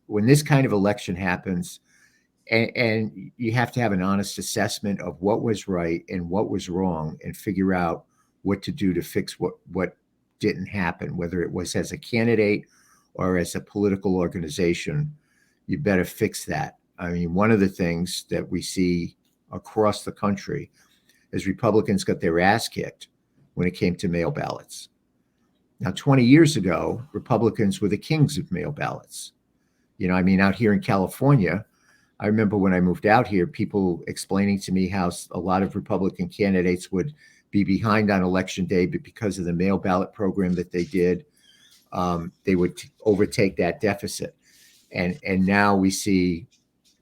when this kind of election happens, and you have to have an honest assessment of what was right and what was wrong, and figure out what to do to fix what didn't happen, whether it was as a candidate or as a political organization. You better fix that. I mean, one of the things that we see across the country is Republicans got their ass kicked when it came to mail ballots. Now, 20 years ago, Republicans were the kings of mail ballots. I mean, out here in California, I remember when I moved out here, people explaining to me how a lot of Republican candidates would be behind on election day, but because of the mail ballot program that they did, they would overtake that deficit. And now we see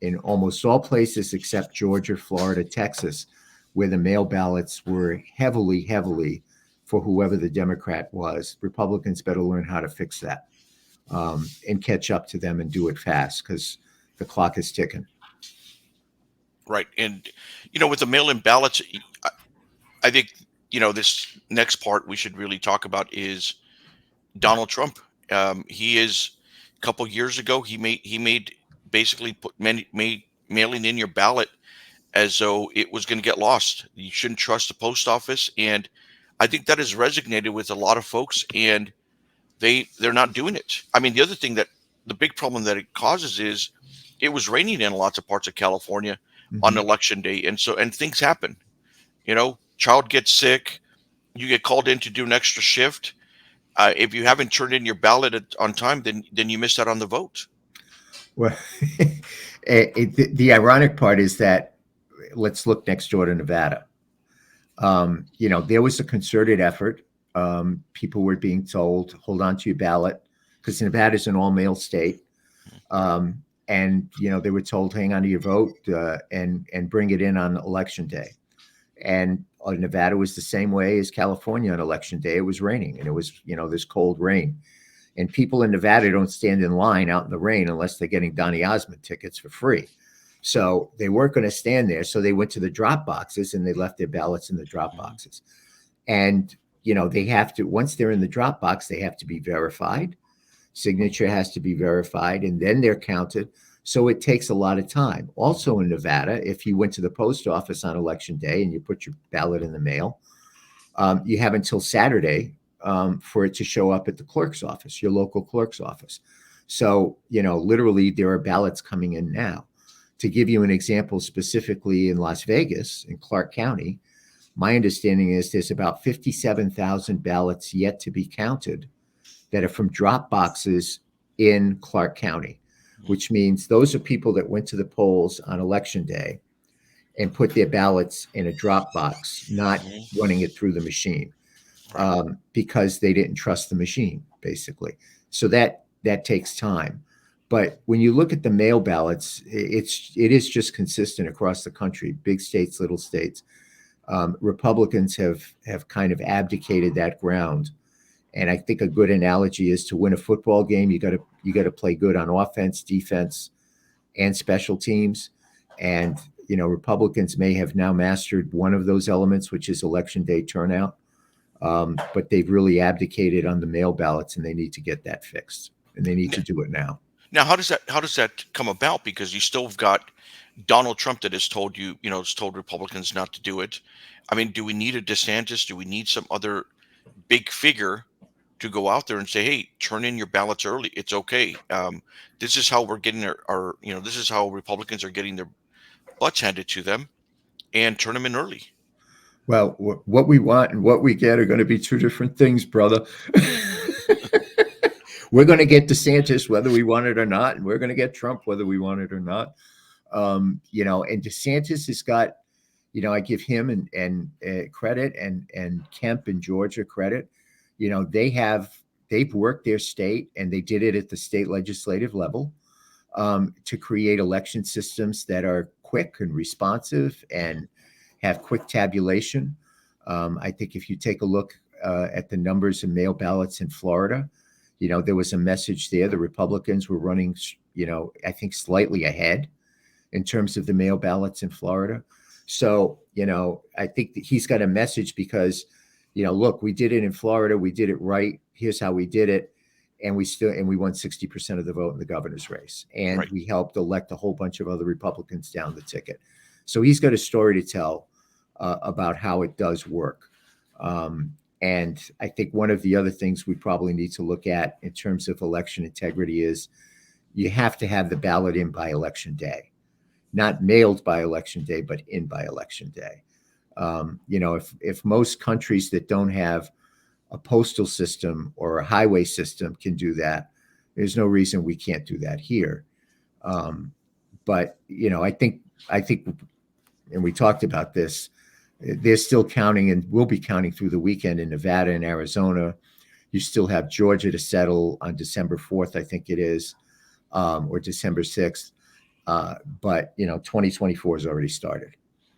in almost all places except Georgia, Florida, Texas, where the mail ballots were heavily for whoever the Democrat was. Republicans better learn how to fix that, and catch up to them and do it fast, because the clock is ticking. Right. And, with the mail-in ballots, I think, this next part we should really talk about is Donald Trump. He is, a couple years ago, he made basically made mailing in your ballot as though it was going to get lost. You shouldn't trust the post office. And I think that has resonated with a lot of folks, and they're not doing it. I mean, the other thing, that the big problem that it causes is it was raining in lots of parts of California on election day. And things happen, child gets sick, you get called in to do an extra shift. If you haven't turned in your ballot on time, then you miss out on the vote. Well, the ironic part is that, let's look next door to Nevada. There was a concerted effort. People were being told, hold on to your ballot, because Nevada is an all-mail state. And they were told, hang on to your vote, and bring it in on election day. And Nevada was the same way as California on election day. It was raining, and it was, this cold rain. And people in Nevada don't stand in line out in the rain unless they're getting Donny Osmond tickets for free. So they weren't going to stand there. So they went to the drop boxes and they left their ballots in the drop boxes. And, they have to, once they're in the drop box, they have to be verified. Signature has to be verified, and then they're counted. So it takes a lot of time. Also in Nevada, if you went to the post office on election day and you put your ballot in the mail, you have until Saturday for it to show up at the clerk's office, your local clerk's office. So, literally there are ballots coming in now. To give you an example, specifically in Las Vegas, in Clark County, my understanding is there's about 57,000 ballots yet to be counted that are from drop boxes in Clark County, which means those are people that went to the polls on election day and put their ballots in a drop box, not running it through the machine, because they didn't trust the machine, basically. So that takes time. But when you look at the mail ballots, it is just consistent across the country, big states, little states. Republicans have kind of abdicated that ground. And I think a good analogy is, to win a football game, you got to play good on offense, defense, and special teams. And Republicans may have now mastered one of those elements, which is election day turnout. But they've really abdicated on the mail ballots, and they need to get that fixed. And they need to do it now. Now, how does that come about? Because you still have got Donald Trump that has told has told Republicans not to do it. I mean, do we need a DeSantis? Do we need some other big figure to go out there and say, hey, turn in your ballots early? It's okay. This is how we're getting our this is how Republicans are getting their butts handed to them, and turn them in early. Well, what we want and what we get are going to be two different things, brother. We're going to get DeSantis whether we want it or not, and we're going to get Trump whether we want it or not. And DeSantis has got, I give him and credit, and Kemp in Georgia credit. They've worked their state, and they did it at the state legislative level, to create election systems that are quick and responsive and have quick tabulation. I think if you take a look at the numbers of mail ballots in Florida, there was a message there. The Republicans were running, I think slightly ahead in terms of the mail ballots in Florida. So, I think that he's got a message because, look, we did it in Florida. We did it right. Here's how we did it. and we won 60% of the vote in the governor's race, and Right. we helped elect a whole bunch of other Republicans down the ticket. So he's got a story to tell about how it does work. And I think one of the other things we probably need to look at in terms of election integrity is you have to have the ballot in by election day, not mailed by election day, but in by election day. If most countries that don't have a postal system or a highway system can do that, there's no reason we can't do that here. But I think, and we talked about this, they're still counting and will be counting through the weekend in Nevada and Arizona. You still have Georgia to settle on December 4th, I think it is, or December 6th. But 2024 has already started.